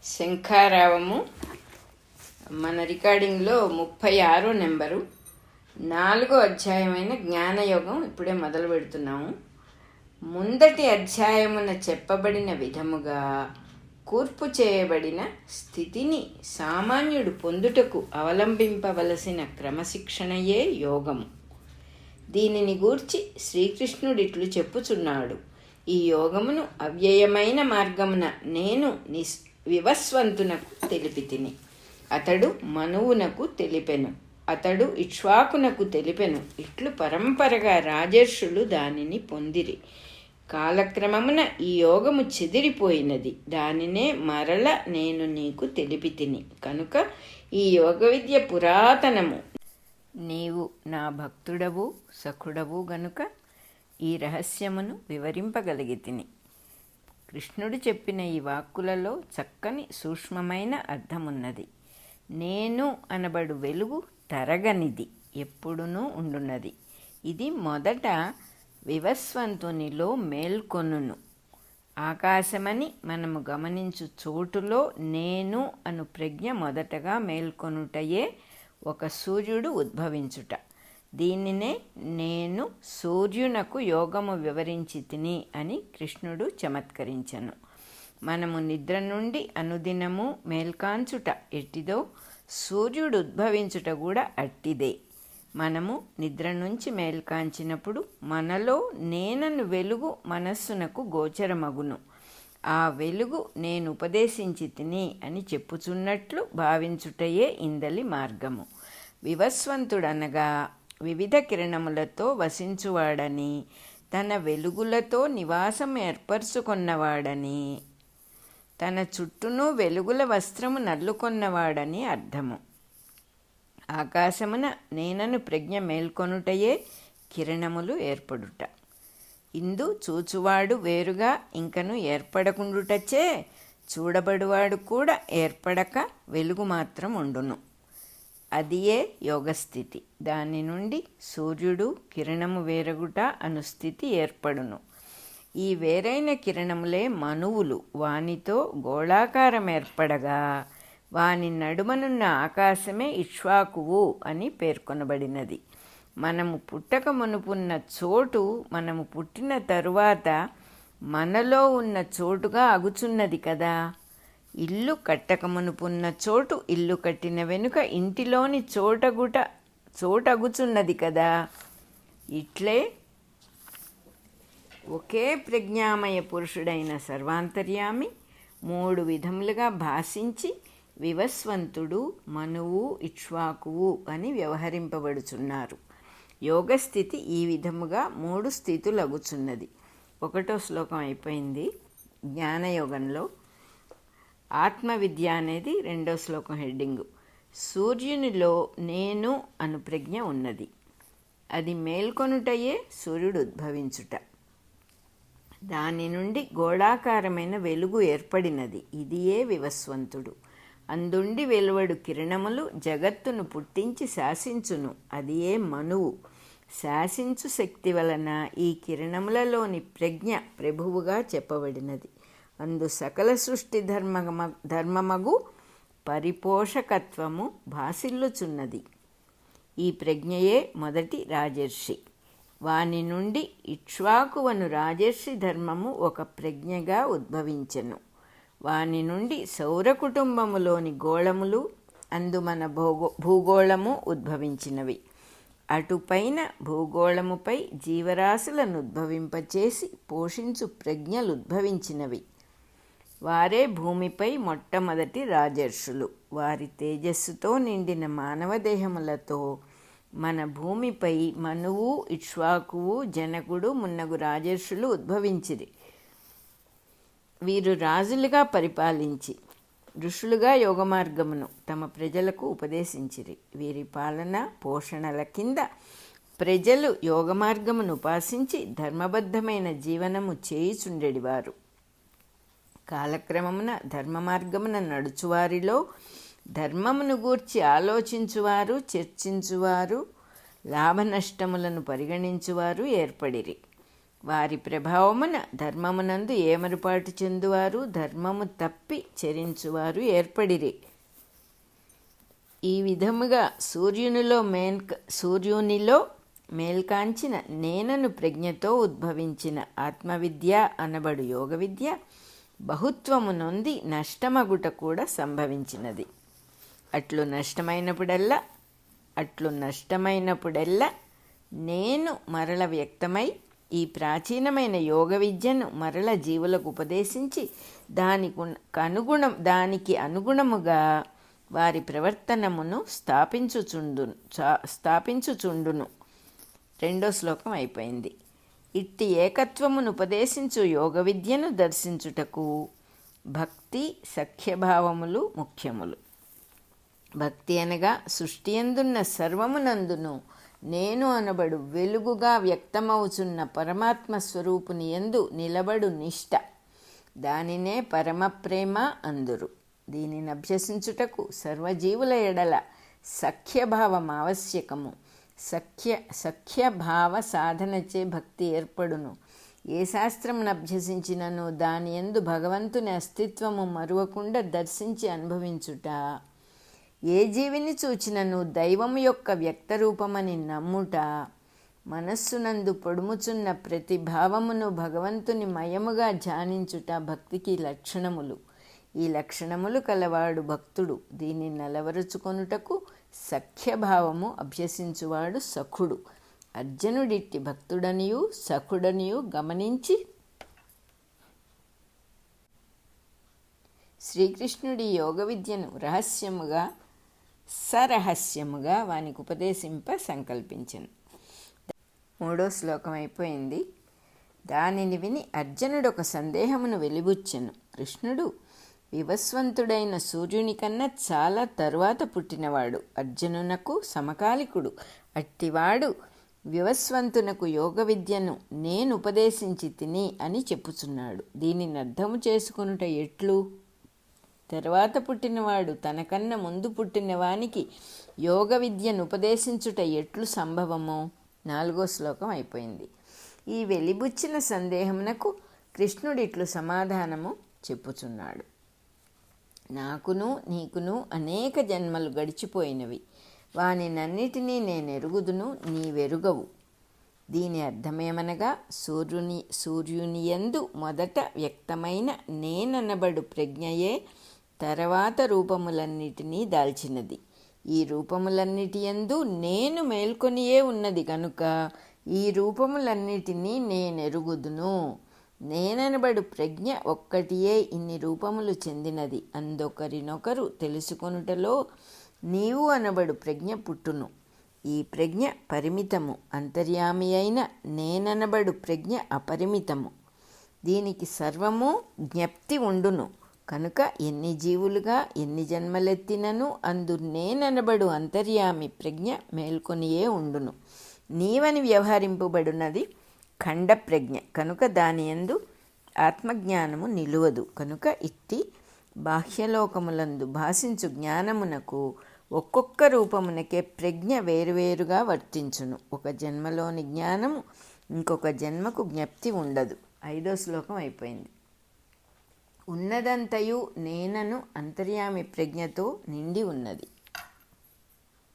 శంఖారావము. మన రికార్డింగ్లో 36 నెంబరు 4వ అధ్యాయమైన జ్ఞానయోగం ఇప్పుడే మొదలు పెడుతున్నాము. ముందటి అధ్యాయమున చెప్పబడిన విధముగా కూర్పు చేయబడిన స్థితిని సామాన్యుడు పొందుటకు అవలంబింపవలసిన క్రమశిక్షణయే యోగము. దీనిని గూర్చి శ్రీకృష్ణుడిట్లు చెప్పుచున్నాడు: ఈ యోగమును అవ్యయమైన మార్గమున నేను వివస్వంతునకు తెలిపితిని. అతడు మనువునకు తెలిపెను, అతడు ఇక్ష్వాకునకు తెలిపెను. ఇట్లు పరంపరగా రాజర్షులు దానిని పొందిరి. కాలక్రమమున ఈ యోగము చెదిరిపోయినది, దానినే మరల నేను నీకు తెలిపితిని. కనుక ఈ యోగ విద్య పురాతనము. నీవు నా భక్తుడవు సఖుడవు గనుక ఈ రహస్యమును వివరింపగలిగితిని. కృష్ణుడు చెప్పిన ఈ వాక్కులలో చక్కని సూక్ష్మమైన అర్థమున్నది. నేను అనబడు వెలుగు తరగనిది, ఎప్పుడునూ ఉండున్నది. ఇది మొదట వివస్వంతునిలో మేల్కొనును. ఆకాశమని మనము గమనించు చోటులో నేను అను ప్రజ్ఞ మొదటగా మేల్కొనుటయే ఒక సూర్యుడు ఉద్భవించుట. దీనినే నేను సూర్యునకు యోగము వివరించి తిని అని కృష్ణుడు చమత్కరించెను. మనము నిద్ర నుండి అనుదినము మేల్కాంచుట ఎట్టిదో సూర్యుడు ఉద్భవించుట కూడా అట్టిదే. మనము నిద్ర నుంచి మేల్కాంచినప్పుడు మనలో నేనను వెలుగు మనస్సునకు గోచరమగును. ఆ వెలుగు నేను ఉపదేశించి తిని అని చెప్పుచున్నట్లు భావించుటయే ఇందలి మార్గము. వివస్వంతుడనగా వివిధ కిరణములతో వసించువాడని, తన వెలుగులతో నివాసం ఏర్పరచుకొన్నవాడని, తన చుట్టూను వెలుగుల వస్త్రము నల్లుకొన్నవాడని అర్థము. ఆకాశమున నేనను ప్రజ్ఞ మేల్కొనుటయే కిరణములు ఏర్పడుట. ఇందు చూచువాడు వేరుగా ఇంకను ఏర్పడకుండుటచే చూడబడువాడు కూడా ఏర్పడక వెలుగు మాత్రం ఉండును. అదియే యోగస్థితి. దాని నుండి సూర్యుడు కిరణము వేరగుట అను స్థితి ఏర్పడును. ఈ వేరైన కిరణములే మనువులు. వానితో గోళాకారం ఏర్పడగా వాని నడుమనున్న ఆకాశమే ఇక్ష్వాకువు అని పేర్కొనబడినది. మనము పుట్టక మునుపున్న చోటు మనము పుట్టిన తరువాత మనలో ఉన్న చోటుగా అగుచున్నది కదా. ఇల్లు కట్టక మునుపున్న చోటు ఇల్లు కట్టిన వెనుక ఇంటిలోని చోటగుచున్నది కదా. ఇట్లే ఒకే ప్రజ్ఞామయ పురుషుడైన సర్వాంతర్యామి 3 విధములుగా భాషించి వివస్వంతుడు, మనువు, ఇక్ష్వాకువు అని వ్యవహరింపబడుచున్నారు. యోగస్థితి ఈ విధముగా 3 స్థితులగుచున్నది. 1వ శ్లోకం అయిపోయింది. జ్ఞానయోగంలో ఆత్మవిద్య అనేది 2వ శ్లోకం హెడ్డింగు. సూర్యునిలో నేను అను ప్రజ్ఞ ఉన్నది. అది మేల్కొనుటయే సూర్యుడు ఉద్భవించుట. దాని నుండి గోళాకారమైన వెలుగు ఏర్పడినది. ఇదియే వివస్వంతుడు. అందుండి వెలువడు కిరణములు జగత్తును పుట్టించి శాసించును. అదియే మనువు. శాసించు శక్తి వలన ఈ కిరణములలోని ప్రజ్ఞ ప్రభువుగా చెప్పబడినది. అందు సకల సృష్టి ధర్మమగు పరిపోషకత్వము భాసిల్లుచున్నది. ఈ ప్రజ్ఞయే మొదటి రాజర్షి. వాని నుండి ఇక్ష్వాకువను రాజర్షి ధర్మము ఒక ప్రజ్ఞగా ఉద్భవించెను. వాని నుండి సౌర కుటుంబములోని గోళములు, అందు మన భూగోళము ఉద్భవించినవి. అటుపైన భూగోళముపై జీవరాశులను ఉద్భవింపచేసి పోషించు ప్రజ్ఞలు ఉద్భవించినవి. వారే భూమిపై మొట్టమొదటి రాజర్షులు. వారి తేజస్సుతో నిండిన మానవదేహములతో మన భూమిపై మనువు, ఇక్ష్వాకువు, జనకుడు మున్నగు రాజర్షులు ఉద్భవించిరి. వీరు రాజులుగా పరిపాలించి ఋషులుగా యోగమార్గమును తమ ప్రజలకు ఉపదేశించిరి. వీరి పాలన పోషణల కింద ప్రజలు యోగమార్గమును ఉపాసించి ధర్మబద్ధమైన జీవనము చేయుచుండెడివారు. కాలక్రమమున ధర్మ మార్గమున నడుచువారిలో ధర్మమును గూర్చి ఆలోచించువారు, చర్చించువారు, లాభ నష్టములను పరిగణించువారు ఏర్పడిరి. వారి ప్రభావమున ధర్మమునందు ఏమరుపాటు చెందువారు, ధర్మము తప్పి చరించువారు ఏర్పడిరి. ఈ విధముగా సూర్యునిలో మేల్కాంచిన నేనను ప్రజ్ఞతో ఉద్భవించిన ఆత్మవిద్య అనబడు యోగ విద్య బహుత్వము నొంది నష్టమగుట కూడా సంభవించినది. అట్లు నష్టమైనప్పుడెల్లా నేను మరల వ్యక్తమై ఈ ప్రాచీనమైన యోగ విద్యను మరల జీవులకు ఉపదేశించి దానికి అనుగుణముగా వారి ప్రవర్తనమును స్థాపించుచుండును. 2వ శ్లోకం అయిపోయింది. ఇట్టి ఏకత్వమును ఉపదేశించు యోగ విద్యను దర్శించుటకు భక్తి సఖ్యభావములు ముఖ్యములు. భక్తి అనగా సృష్టియందున్న సర్వమునందును నేను అనబడు వెలుగుగా వ్యక్తమవుచున్న పరమాత్మ స్వరూపుని యందు నిలబడు నిష్ట, దానినే పరమప్రేమ అందురు. దీనిని అభ్యసించుటకు సర్వజీవుల ఎడల సఖ్యభావం ఆవశ్యకము. సఖ్యభావ సాధనచే భక్తి ఏర్పడును. ఏ శాస్త్రమును అభ్యసించినను దాని యందు భగవంతుని అస్తిత్వము మరువకుండా దర్శించి అనుభవించుట, ఏ జీవిని చూచినను దైవము యొక్క వ్యక్తరూపమని నమ్ముట, మనస్సునందు పొడుముచున్న ప్రతి భావమును భగవంతుని మయముగా ధ్యానించుట భక్తికి లక్షణములు. ఈ లక్షణములు కలవాడు భక్తుడు. దీన్ని నలవరుచుకొనుటకు సఖ్యభావము అభ్యసించువాడు సఖుడు. అర్జునుడిట్టి భక్తుడనియు సఖుడనియు గమనించి శ్రీకృష్ణుడి యోగ విద్యను సరహస్యముగా వానికి ఉపదేశింప సంకల్పించెను. 3వ శ్లోకం అయిపోయింది. దానిని విని అర్జునుడు ఒక సందేహమును వెలిబుచ్చెను. కృష్ణుడు వివస్వంతుడైన సూర్యుని కన్నా చాలా తరువాత పుట్టినవాడు, అర్జునునకు సమకాలికుడు. అట్టివాడు వివస్వంతునకు యోగ విద్యను నేను ఉపదేశించి తిని అని చెప్పుచున్నాడు. దీనిని అర్థము చేసుకొనుట ఎట్లు? తర్వాత పుట్టినవాడు తనకన్నా ముందు పుట్టిన వానికి యోగ విద్యను ఉపదేశించుట ఎట్లు సంభవమో? 4వ శ్లోకం అయిపోయింది. ఈ వెలిబుచ్చిన సందేహమునకు కృష్ణుడు ఇట్లు సమాధానము చెప్పుచున్నాడు. నాకును నీకును అనేక జన్మలు గడిచిపోయినవి. వానినన్నిటినీ నేనెరుగుదును, నీవెరుగవు. దీని అర్థమేమనగా సూర్యునియందు మొదట వ్యక్తమైన నేననబడు ప్రజ్ఞయే తర్వాత రూపములన్నిటినీ దాల్చినది. ఈ రూపములన్నిటియందు నేను మేల్కొనియే ఉన్నది కనుక ఈ రూపములన్నిటినీ నేనెరుగుదును. నేననబడు ప్రజ్ఞ ఒక్కటియే ఇన్ని రూపములు చెందినది. అందొకరినొకరు తెలుసుకొనుటలో నీవు అనబడు ప్రజ్ఞ పుట్టును. ఈ ప్రజ్ఞ పరిమితము. అంతర్యామి అయిన నేననబడు ప్రజ్ఞ అపరిమితము. దీనికి సర్వము జ్ఞప్తి ఉండును. కనుక ఎన్ని జీవులుగా ఎన్ని జన్మలెత్తినను అందు నేననబడు అంతర్యామి ప్రజ్ఞ మేల్కొనియే ఉండును. నీవని వ్యవహరింపబడినది ఖండ ప్రజ్ఞ కనుక దాని యందు ఆత్మజ్ఞానము నిలువదు. కనుక ఇట్టి బాహ్యలోకములందు భాషించు జ్ఞానమునకు ఒక్కొక్క రూపమునకే ప్రజ్ఞ వేరువేరుగా వర్తించును. ఒక జన్మలోని జ్ఞానము ఇంకొక జన్మకు జ్ఞప్తి ఉండదు. 5వ శ్లోకం అయిపోయింది. ఉన్నదంతయు నేనను అంతర్యామి ప్రజ్ఞతో నిండి ఉన్నది.